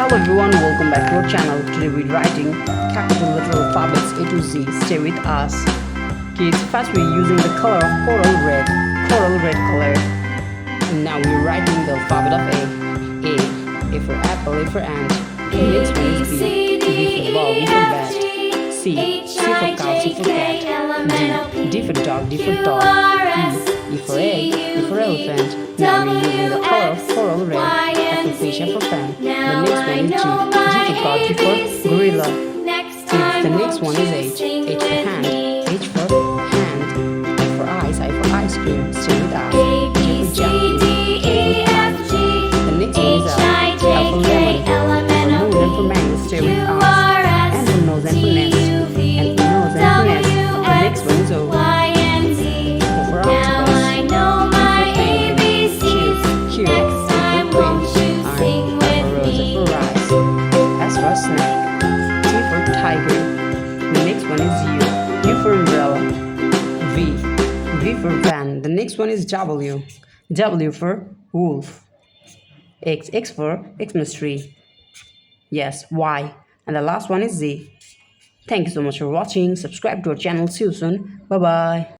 Hello everyone, welcome back to our channel. Today we're writing capital letter alphabets A to Z. Stay with us. Kids, first we're using the color of coral red color. And now we're writing the alphabet of A. A for apple, A for ant. Next one is B. B for ball, B for bat. C for cow, C for cat. D for dog, D for dog. E for egg, E for elephant. Now we're using the color of coral red. F for fish, F for fan. The next one is G. G for god, G for gorilla. The next one is H. H for hand, H for hand. I for ice, I for ice cream. Stay with us. J for jacket, K for kite. The next one is L. L for lemon. For moon and for mango. Stay with us. N for nose and for nest. N for nose and for nest. The next one is O. O for octopus. Snake. T for tiger. The next one is U. U for umbrella. V for van. The next one is W. W for wolf. X for Xmas tree. Yes, Y. And the last one is Z. Thank you so much for watching. Subscribe to our channel. See you soon. Bye bye.